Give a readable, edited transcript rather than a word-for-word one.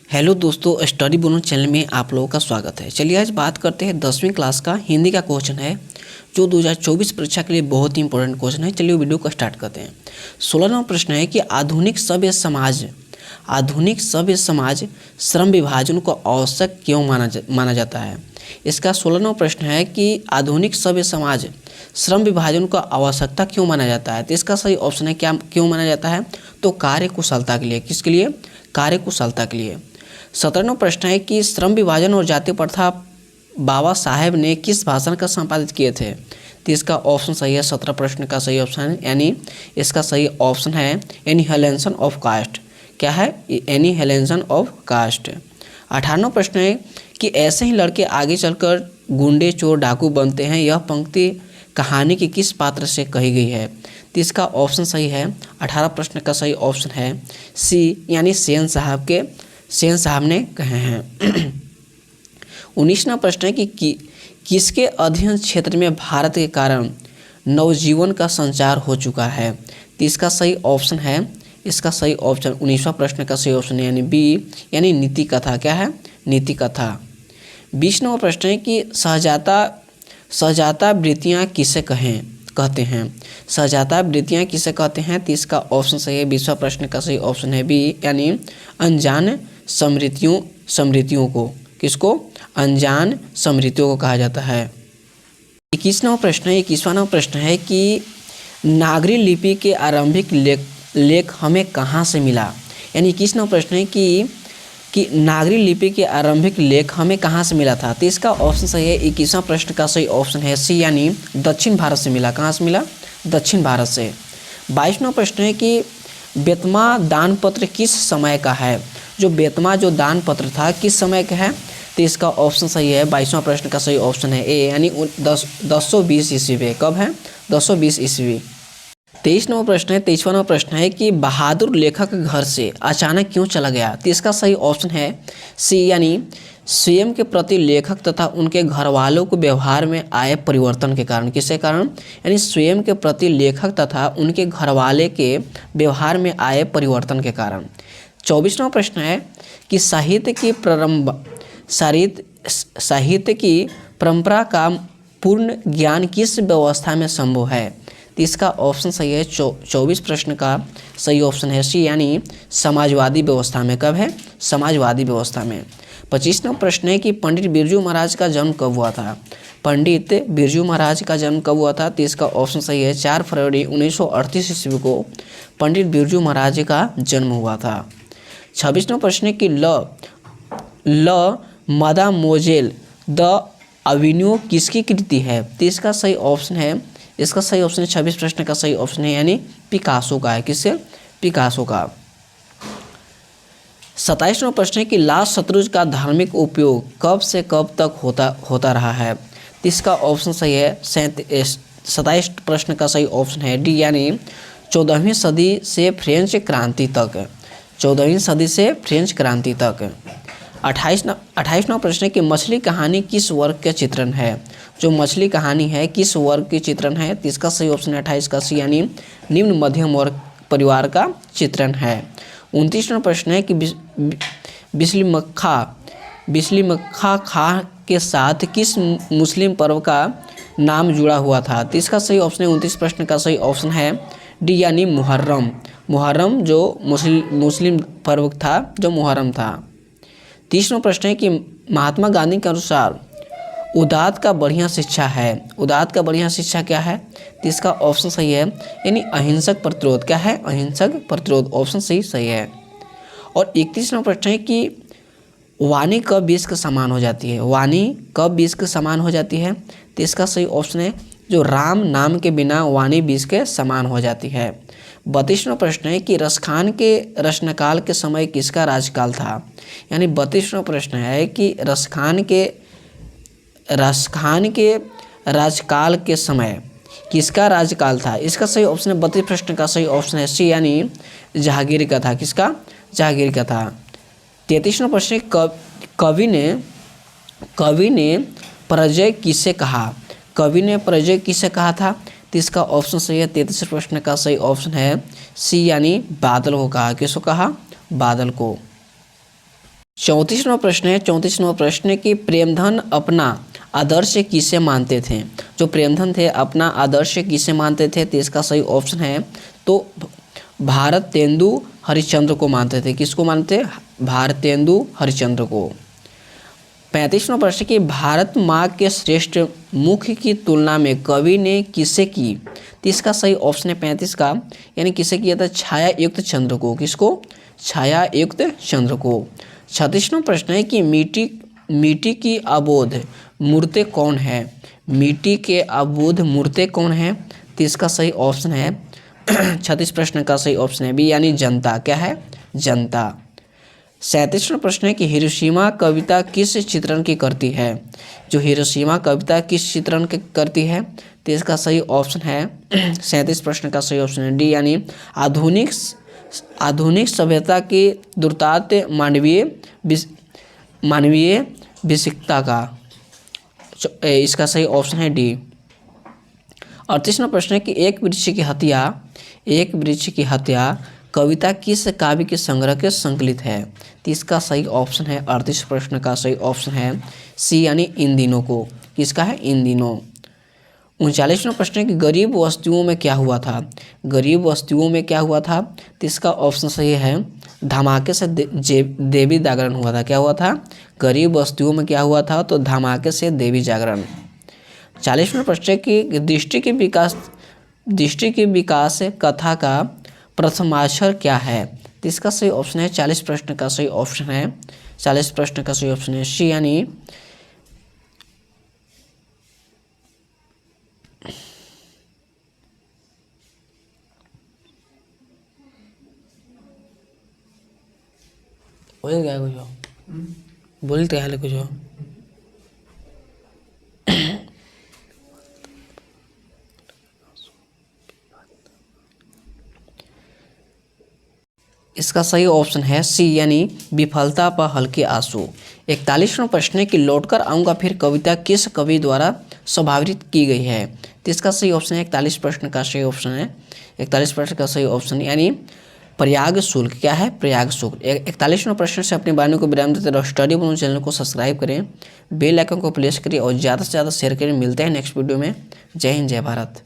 Hello दोस्तों, study bonus channel में आप लोगों का स्वागत है। चलिए आज बात करते हैं 10वीं क्लास का हिंदी का क्वेश्चन है जो 2024 परीक्षा के लिए बहुत ही इंपॉर्टेंट क्वेश्चन है। चलिए वीडियो को स्टार्ट करते हैं। 16वां प्रश्न है कि आधुनिक सभ्य समाज श्रम विभाजन को आवश्यक क्यों माना जाता है। इसका 16वां प्रश्न है कि आधुनिक सभ्य समाज श्रम विभाजन को आवश्यकता क्यों माना जाता है। तो इसका सही ऑप्शन है क्या क्यों माना जाता है, तो कार्यकुशलता के लिए। किसके लिए? कार्यकुशलता के लिए। 17वां प्रश्न है कि श्रम विभाजन और जाति प्रथा बाबा साहेब ने किस भाषण का संपादित किए थे। तो इसका ऑप्शन सही है, 17 प्रश्न का सही ऑप्शन है, यानी इसका सही ऑप्शन है एनिहिलेशन ऑफ कास्ट। क्या है? Annihilation of cast. 18वां प्रश्न है कि ऐसे ही लड़के आगे चलकर गुंडे, चोर, डाकू बनते हैं, यह पंक्ति कहानी के किस पात्र से कही गई है। तो इसका ऑप्शन सही है, 18 प्रश्न का सही ऑप्शन है सी, यानी सेन साहब ने कहे हैं। 19वां प्रश्न है कि किसके अध्ययन क्षेत्र में भारत के कारण नवजीवन का संचार हो चुका है। तो इसका सही ऑप्शन है, इसका सही ऑप्शन 19वां प्रश्न का सही ऑप्शन है, यानी बी, यानी नीति कथा। क्या है? नीति कथा। 20वां प्रश्न है कि सहजाता वृत्तियाँ किसे कहते हैं। सहजाता वृत्तियाँ किसे कहते हैं। तो इसका ऑप्शन सही है, 20वां प्रश्न का सही ऑप्शन है बी, यानी अनजान समृतियों को। किसको? अनजान समृतियों को कहा जाता है। 21वां प्रश्न है कि नागरी लिपि के आरंभिक लेख हमें कहाँ से मिला। यानी 21वां प्रश्न है कि नागरी लिपि के आरंभिक लेख हमें कहाँ से मिला था। तो इसका ऑप्शन सही है, 21वां प्रश्न का सही ऑप्शन है सी, यानी दक्षिण भारत से मिला। कहाँ से मिला? दक्षिण भारत से। 22वां प्रश्न है कि बेतमा दानपत्र किस समय का है। जो बेतमा जो दानपत्र था किस समय का है। तो इसका ऑप्शन सही है, 22वां प्रश्न का सही ऑप्शन है ए, यानी 1020 ईस्वी पे। कब है? 1020 ईस्वी। 23वां प्रश्न है कि बहादुर लेखक घर से अचानक क्यों चला गया। तो इसका सही ऑप्शन है सी, यानी स्वयं के प्रति लेखक तथा उनके घर वालों को व्यवहार में आए परिवर्तन के कारण। किसके कारण? यानी स्वयं के प्रति लेखक तथा उनके घर वाले के व्यवहार में आए परिवर्तन के कारण। 24वां प्रश्न है कि साहित्य की परंपरा का पूर्ण ज्ञान किस व्यवस्था में संभव है। तो इसका ऑप्शन सही है, 24 प्रश्न का सही ऑप्शन है सी, यानी समाजवादी व्यवस्था में। कब है? समाजवादी व्यवस्था में। 25वां प्रश्न है कि पंडित बिरजू महाराज का जन्म कब हुआ था। पंडित बिरजू महाराज का जन्म कब हुआ था। तो इसका ऑप्शन सही है, 4 फरवरी 1938 ईस्वी को पंडित बिरजू महाराज का जन्म हुआ था। 26वां प्रश्न है कि ल मादामोजेल द अविन्यू किसकी कृति है। तो इसका सही ऑप्शन है, 26 प्रश्न का सही ऑप्शन है, यानी पिकासो का है। किससे? पिकासो का। 27वां प्रश्न है कि लाल शतरंज का धार्मिक उपयोग कब से कब तक होता रहा है। तो इसका ऑप्शन सही है, 27 प्रश्न का सही ऑप्शन है डी, यानी 14वीं सदी से फ्रेंच क्रांति तक। 14वीं सदी से फ्रेंच क्रांति तक। 28वां प्रश्न है कि मछली कहानी किस वर्ग का चित्रण है। जो मछली कहानी है किस वर्ग की चित्रण है। तो इसका सही ऑप्शन है 28 का सी, यानी निम्न मध्यम वर्ग परिवार का चित्रण है। 29वां प्रश्न है कि बिस्मिल्लाह खां के साथ किस मुस्लिम पर्व का नाम जुड़ा हुआ था। तो इसका सही ऑप्शन है, 29 प्रश्न का सही ऑप्शन है डी, यानी मुहर्रम जो मुस्लिम पर्व था, जो मुहर्रम था। 30वां प्रश्न है कि महात्मा गांधी के अनुसार उदात का बढ़िया शिक्षा है। उदात का बढ़िया शिक्षा क्या है। तो इसका ऑप्शन सही है, यानी अहिंसक प्रतिरोध। क्या है? अहिंसक प्रतिरोध। ऑप्शन सही है। और 31वां प्रश्न है कि वाणी कब बीज के समान हो जाती है। वाणी कब बीज के समान हो जाती है। तो इसका सही ऑप्शन है, जो राम नाम के बिना वाणी बीज के समान हो जाती है। 32वां प्रश्न है कि रसखान के रचनाकाल के समय किसका राजकाल था। यानी 32वां प्रश्न है कि रसखान के राजकाल के समय किसका राजकाल था। इसका सही ऑप्शन है, 32 प्रश्न का सही ऑप्शन है सी, यानी जहांगीर का था। किसका? जहांगीर का था। 33वां प्रश्न है कवि ने पराजय किसे कहा। कवि ने पराजय किसे कहा था। तो इसका ऑप्शन सही है, 33 प्रश्न का सही ऑप्शन है सी, यानी बादल को कहा। किसको कहा? बादल को। 34वां प्रश्न है, 34वां प्रश्न कि प्रेमधन अपना आदर्श किसे मानते थे। जो प्रेमधन थे अपना आदर्श किसे मानते थे, तो इसका सही ऑप्शन है तो भारतेंदु हरिश्चंद्र को मानते थे। किसको मानते? भारतेंदु हरिश्चंद्र को। 35वां प्रश्न कि भारत माँ के श्रेष्ठ मुख की तुलना में कवि ने किसे की, तो इसका सही ऑप्शन है 35 का, यानी किसे किया था? छाया युक्त चंद्र को। किसको? छाया युक्त चंद्र को। 36वां प्रश्न है कि मिट्टी की अबोध मूर्तें कौन है। मिट्टी के अबोध मूर्तें कौन है, तो इसका सही ऑप्शन है 36 प्रश्न का सही ऑप्शन है बी, यानी जनता। क्या है? जनता। 37वां प्रश्न है कि हिरोशिमा कविता किस चित्रण की करती है। जो हिरोशिमा कविता किस चित्रण की करती है, तो इसका सही ऑप्शन है 37 प्रश्न का सही ऑप्शन है डी, यानी आधुनिक सभ्यता की दुर्तात मानवीय विशिकता का। इसका सही ऑप्शन है डी। 38वां प्रश्न है कि एक वृक्ष की हत्या कविता किस काव्य के संग्रह के संकलित है, तो इसका सही ऑप्शन है 38 प्रश्न का सही ऑप्शन है सी, यानी इन दिनों को। किसका है? इन दिनों। 39वां प्रश्न है कि गरीब वस्तुओं में क्या हुआ था। गरीब वस्तुओं में क्या हुआ था, तो इसका ऑप्शन सही है धमाके से देवी जागरण हुआ था। क्या हुआ था? गरीब वस्तुओं में क्या हुआ था, तो धमाके से देवी जागरण। 40वां प्रश्न है कि दृष्टि के विकास कथा का प्रथमाक्षर क्या है, तो इसका सही ऑप्शन है 40 प्रश्न का सही ऑप्शन है 40 प्रश्न का सही ऑप्शन है सी, यानी बोलते हैं कुछ इसका सही ऑप्शन है सी, यानी विफलता पर हल्के आंसू। 41वां प्रश्न है कि लौटकर आऊँगा फिर कविता किस कवि द्वारा संभावित की गई है, तो इसका सही ऑप्शन है 41 प्रश्न का सही ऑप्शन है 41 प्रश्न का सही ऑप्शन, यानी प्रयाग शुल्क। क्या है? प्रयाग शुल्क। 41वां प्रश्न से अपने बारे को विराम देते रहो। स्टडी बनो चैनल को सब्सक्राइब करें, बेल आइकन को प्रेस करिए और ज़्यादा से ज़्यादा शेयर करें। मिलते हैं नेक्स्ट वीडियो में। जय हिंद, जय भारत।